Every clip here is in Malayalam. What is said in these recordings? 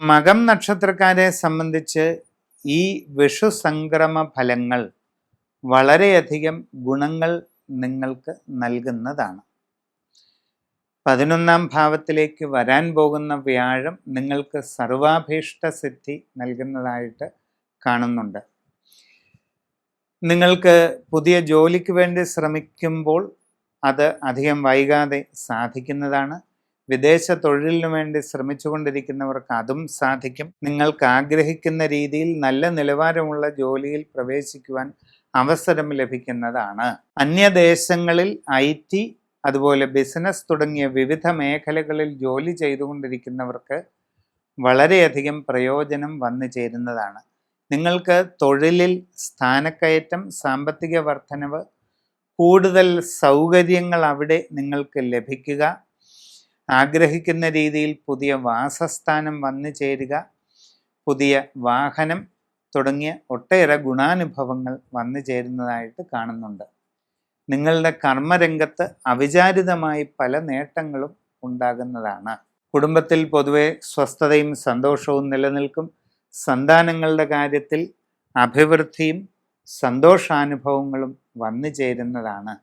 മകം നക്ഷത്രക്കാരെ സംബന്ധിച്ച് ഈ വിഷു സംക്രമ ഫലങ്ങൾ വളരെയധികം ഗുണങ്ങൾ നിങ്ങൾക്ക് നൽകുന്നതാണ്. 11ാം ഭാവത്തിലേക്ക് വരാൻ പോകുന്ന വ്യാഴം നിങ്ങൾക്ക് സർവാഭീഷ്ട സിദ്ധി നൽകുന്നതായിട്ട് കാണുന്നുണ്ട്. നിങ്ങൾക്ക് പുതിയ ജോലിക്ക് വേണ്ടി ശ്രമിക്കുമ്പോൾ അത് അധികം വൈകാതെ സാധിക്കുന്നതാണ്. വിദേശ തൊഴിലിനു വേണ്ടി ശ്രമിച്ചുകൊണ്ടിരിക്കുന്നവർക്ക് അതും സാധിക്കും. നിങ്ങൾക്ക് ആഗ്രഹിക്കുന്ന രീതിയിൽ നല്ല നിലവാരമുള്ള ജോലിയിൽ പ്രവേശിക്കുവാൻ അവസരം ലഭിക്കുന്നതാണ്. അന്യദേശങ്ങളിൽ IT അതുപോലെ ബിസിനസ് തുടങ്ങിയ വിവിധ മേഖലകളിൽ ജോലി ചെയ്തുകൊണ്ടിരിക്കുന്നവർക്ക് വളരെയധികം പ്രയോജനം വന്നു ചേരുന്നതാണ്. നിങ്ങൾക്ക് തൊഴിലിൽ സ്ഥാനക്കയറ്റം, സാമ്പത്തിക വർധനവ്, കൂടുതൽ സൗകര്യങ്ങൾ അവിടെ നിങ്ങൾക്ക് ലഭിക്കുക, ആഗ്രഹിക്കുന്ന രീതിയിൽ പുതിയ വാസസ്ഥാനം വന്നു ചേരുക, പുതിയ വാഹനം തുടങ്ങിയ ഒട്ടേറെ ഗുണാനുഭവങ്ങൾ വന്നു ചേരുന്നതായിട്ട് കാണുന്നുണ്ട്. നിങ്ങളുടെ കർമ്മരംഗത്ത് അവിചാരിതമായി പല നേട്ടങ്ങളും ഉണ്ടാകുന്നതാണ്. കുടുംബത്തിൽ പൊതുവെ സ്വസ്ഥതയും സന്തോഷവും നിലനിൽക്കും. സന്താനങ്ങളുടെ കാര്യത്തിൽ അഭിവൃദ്ധിയും സന്തോഷാനുഭവങ്ങളും വന്നു ചേരുന്നതാണ്.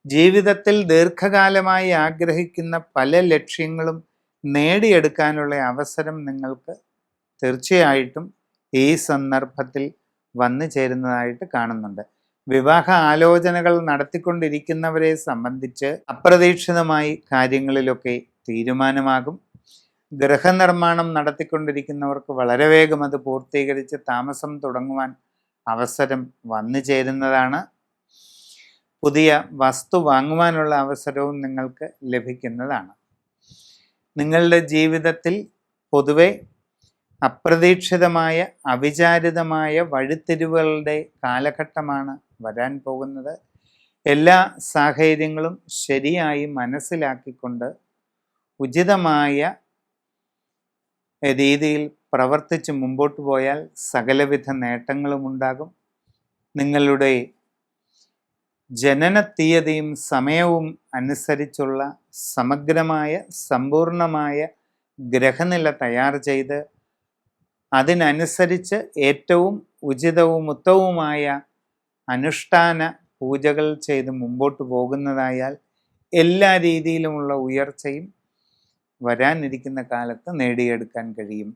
ജീവിതത്തിൽ ദീർഘകാലമായി ആഗ്രഹിക്കുന്ന പല ലക്ഷ്യങ്ങളും നേടിയെടുക്കാനുള്ള അവസരം നിങ്ങൾക്ക് തീർച്ചയായിട്ടും ഈ സന്ദർഭത്തിൽ വന്നു ചേരുന്നതായിട്ട് കാണുന്നുണ്ട്. വിവാഹ ആലോചനകൾ നടത്തിക്കൊണ്ടിരിക്കുന്നവരെ സംബന്ധിച്ച് അപ്രതീക്ഷിതമായി കാര്യങ്ങളിലൊക്കെ തീരുമാനമാകും. ഗൃഹനിർമ്മാണം നടത്തിക്കൊണ്ടിരിക്കുന്നവർക്ക് വളരെ വേഗം അത് പൂർത്തീകരിച്ച് താമസം തുടങ്ങുവാൻ അവസരം വന്നു ചേരുന്നതാണ്. പുതിയ വസ്തു വാങ്ങുവാനുള്ള അവസരവും നിങ്ങൾക്ക് ലഭിക്കുന്നതാണ്. നിങ്ങളുടെ ജീവിതത്തിൽ പൊതുവെ അപ്രതീക്ഷിതമായ അവിചാരിതമായ വഴിത്തിരിവുകളുടെ കാലഘട്ടമാണ് വരാൻ പോകുന്നത്. എല്ലാ സാഹചര്യങ്ങളും ശരിയായി മനസ്സിലാക്കിക്കൊണ്ട് ഉചിതമായ രീതിയിൽ പ്രവർത്തിച്ച് മുമ്പോട്ട് പോയാൽ സകലവിധ നേട്ടങ്ങളും ഉണ്ടാകും. നിങ്ങളുടെ ജനന തീയതിയും സമയവും അനുസരിച്ചുള്ള സമഗ്രമായ സമ്പൂർണമായ ഗ്രഹനില തയ്യാർ ചെയ്ത് അതിനനുസരിച്ച് ഏറ്റവും ഉചിതവും ഉത്തമവുമായ അനുഷ്ഠാന പൂജകൾ ചെയ്ത് മുമ്പോട്ട് പോകുന്നതായാൽ എല്ലാ രീതിയിലുമുള്ള ഉയർച്ചയും വരാനിരിക്കുന്ന കാലത്ത് നേടിയെടുക്കാൻ കഴിയും.